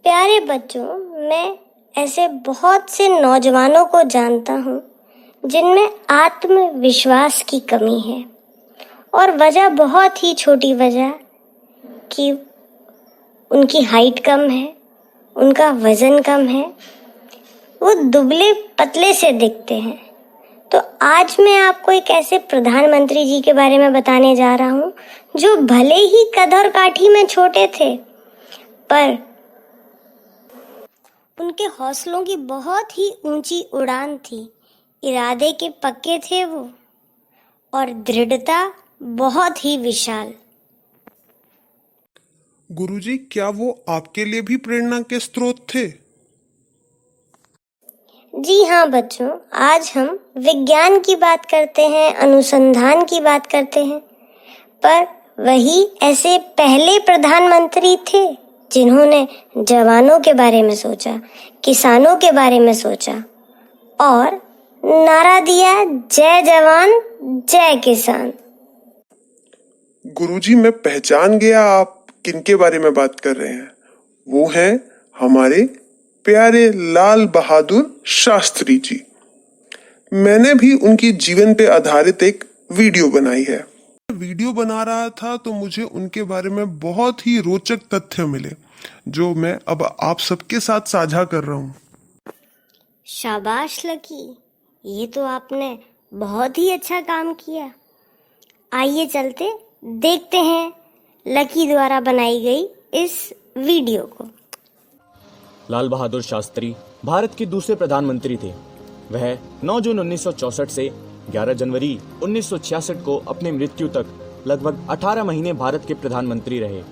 प्यारे बच्चों, मैं ऐसे बहुत से नौजवानों को जानता हूँ जिनमें आत्मविश्वास की कमी है और वजह बहुत ही छोटी वजह कि उनकी हाइट कम है, उनका वजन कम है, वो दुबले पतले से दिखते हैं। तो आज मैं आपको एक ऐसे प्रधानमंत्री जी के बारे में बताने जा रहा हूँ जो भले ही कद और काठी में छोटे थे, पर उनके हौसलों की बहुत ही ऊंची उड़ान थी। इरादे के पक्के थे वो और दृढ़ता बहुत ही विशाल। गुरुजी, क्या वो आपके लिए भी प्रेरणा के स्रोत थे? जी हाँ बच्चों, आज हम विज्ञान की बात करते हैं, अनुसंधान की बात करते हैं, पर वही ऐसे पहले प्रधानमंत्री थे जिन्होंने जवानों के बारे में सोचा, किसानों के बारे में सोचा और नारा दिया, जय जवान जय किसान। गुरुजी, मैं पहचान गया आप किनके बारे में बात कर रहे हैं। वो हैं हमारे प्यारे लाल बहादुर शास्त्री जी। मैंने भी उनकी जीवन पे आधारित एक वीडियो बनाई है। वीडियो बना रहा था तो मुझे उनके बारे में बहुत ही रोचक तथ्य मिले जो मैं अब आप सबके साथ साझा कर रहा हूँ। शाबाश लकी, ये तो आपने बहुत ही अच्छा काम किया। आइए चलते देखते हैं लकी द्वारा बनाई गई इस वीडियो को। लाल बहादुर शास्त्री भारत के दूसरे प्रधानमंत्री थे। वह 9 जून 1964 से 11 जनवरी 1966 को अपनी मृत्यु तक लगभग 18 महीने भारत के प्रधानमंत्री रहे।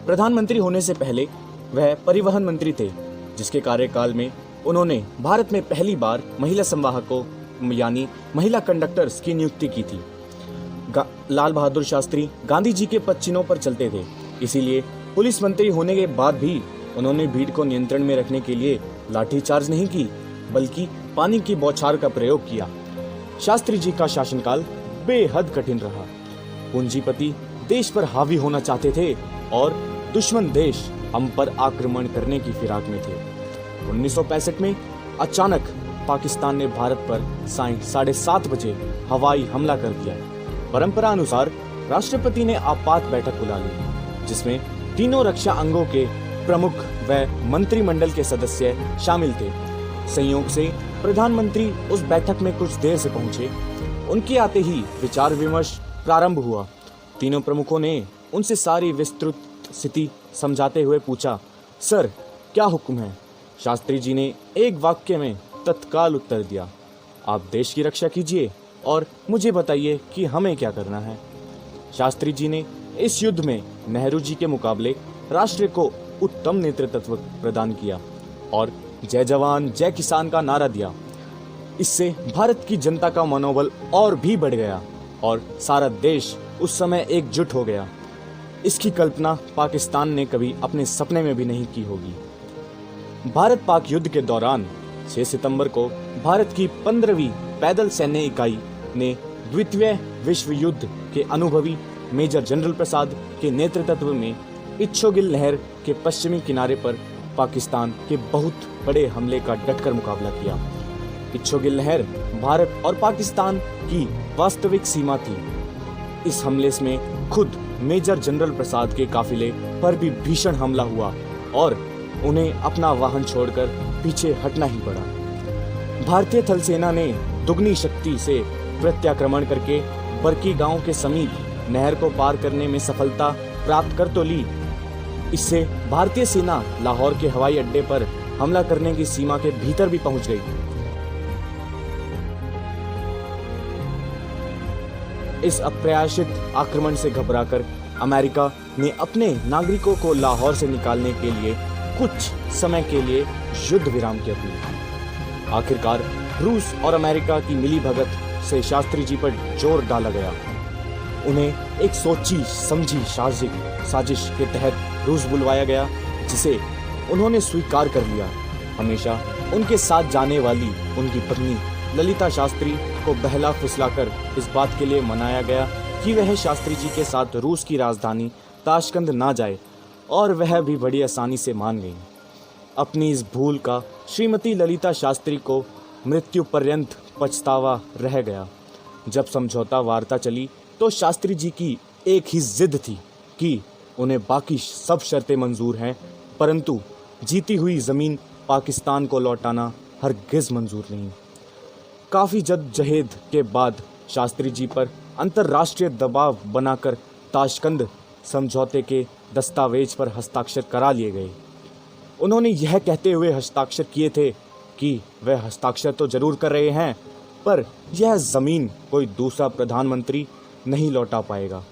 प्रधानमंत्री होने से पहले वह परिवहन मंत्री थे, जिसके कार्यकाल में उन्होंने भारत में पहली बार महिला संवाहकों यानी महिला कंडक्टर्स की नियुक्ति की थी। लाल बहादुर शास्त्री गांधी जी के पद चिन्हों पर चलते थे, इसीलिए पुलिस मंत्री होने के बाद भी उन्होंने भीड़ को नियंत्रण में रखने के लिए लाठीचार्ज नहीं की, बल्कि पानी की बौछार का प्रयोग किया। शास्त्री जी का शासनकाल बेहद कठिन रहा। पूंजीपति देश पर हावी होना चाहते थे और दुश्मन देश हम पर आक्रमण करने की फिराक में थे। 1965 में अचानक पाकिस्तान ने भारत पर सायं 7:30 बजे हवाई हमला कर दिया। परंपरा अनुसार राष्ट्रपति ने आपात बैठक बुला ली, जिसमें तीनों रक्षा अंगों के प्रमुख व मंत्रिमंडल के सदस्य शामिल थे। संयोग से प्रधानमंत्री उस बैठक में कुछ देर से पहुंचे। उनके आते ही विचार विमर्श प्रारंभ हुआ। तीनों प्रमुखों ने उनसे सारी विस्तृत स्थिति समझाते हुए पूछा, सर क्या हुक्म है? शास्त्री जी ने एक वाक्य में तत्काल उत्तर दिया, आप देश की रक्षा कीजिए और मुझे बताइए कि हमें क्या करना है। शास्त्री जी ने इस युद्ध में नेहरू जी के मुकाबले राष्ट्र को उत्तम नेतृत्व प्रदान किया और जय जवान जय किसान का नारा दिया। इससे भारत की जनता का मनोबल और भी बढ़ गया और सारा देश उस समय एकजुट हो गया। इसकी कल्पना पाकिस्तान ने कभी अपने सपने में भी नहीं की होगी। भारत पाक युद्ध के दौरान 6 सितंबर को भारत की 15वीं पैदल सैन्य इकाई ने द्वितीय विश्व युद्ध के अनुभवी मेजर जनरल प्रसाद के नेतृत्व में इच्छोगिल नहर के पश्चिमी किनारे पर पाकिस्तान के बहुत बड़े हमले का डटकर मुकाबला किया। इच्छोगिल नहर भारत और पाकिस्तान की वास्तविक सीमा थी। इस हमले में खुद मेजर जनरल प्रसाद के काफिले पर भी भीषण हमला हुआ और उन्हें अपना वाहन छोड़कर पीछे हटना ही पड़ा। भारतीय थल सेना ने दुगनी शक्ति से प्रत्याक्रमण करके बरकी गांव के समीप नहर को पार करने में सफलता प्राप्त कर तो ली। इससे भारतीय सेना लाहौर के हवाई अड्डे पर हमला करने की सीमा के भीतर भी पहुंच गई। इस अप्रत्याशित आक्रमण से घबराकर अमेरिका ने अपने नागरिकों को लाहौर से निकालने के लिए कुछ समय के लिए युद्ध विराम की अपील। आखिरकार रूस और अमेरिका की मिलीभगत से शास्त्री जी पर जोर डाला गया। उन्हें एक सोची समझी साजिश के तहत रूस बुलवाया गया, जिसे उन्होंने स्वीकार कर लिया। हमेशा उनके साथ जाने वाली उनकी पत्नी ललिता शास्त्री को बहला फुसलाकर इस बात के लिए मनाया गया कि वह शास्त्री जी के साथ रूस की राजधानी ताशकंद ना जाए, और वह भी बड़ी आसानी से मान गई। अपनी इस भूल का श्रीमती ललिता शास्त्री को मृत्यु पर्यंत पछतावा रह गया। जब समझौता वार्ता चली तो शास्त्री जी की एक ही जिद थी कि उन्हें बाकी सब शर्तें मंजूर हैं, परंतु जीती हुई ज़मीन पाकिस्तान को लौटाना हरगिज़ मंजूर नहीं। काफ़ी जद्दोजहद के बाद शास्त्री जी पर अंतर्राष्ट्रीय दबाव बनाकर ताशकंद समझौते के दस्तावेज पर हस्ताक्षर करा लिए गए। उन्होंने यह कहते हुए हस्ताक्षर किए थे कि वह हस्ताक्षर तो जरूर कर रहे हैं, पर यह ज़मीन कोई दूसरा प्रधानमंत्री नहीं लौटा पाएगा।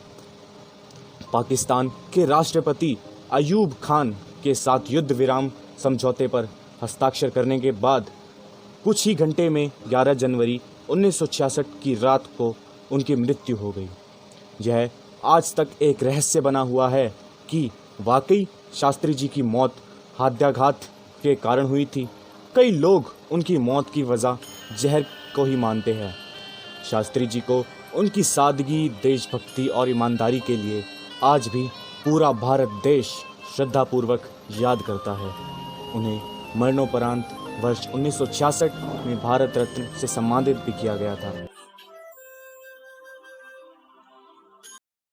पाकिस्तान के राष्ट्रपति अयूब खान के साथ युद्ध विराम समझौते पर हस्ताक्षर करने के बाद कुछ ही घंटे में 11 जनवरी 1966 की रात को उनकी मृत्यु हो गई। यह आज तक एक रहस्य बना हुआ है कि वाकई शास्त्री जी की मौत हृदयाघात के कारण हुई थी। कई लोग उनकी मौत की वजह जहर को ही मानते हैं। शास्त्री जी को उनकी सादगी, देशभक्ति और ईमानदारी के लिए आज भी पूरा भारत देश श्रद्धापूर्वक याद करता है। उन्हें मरणोपरांत वर्ष 1966 में भारत रत्न से सम्मानित भी किया गया था।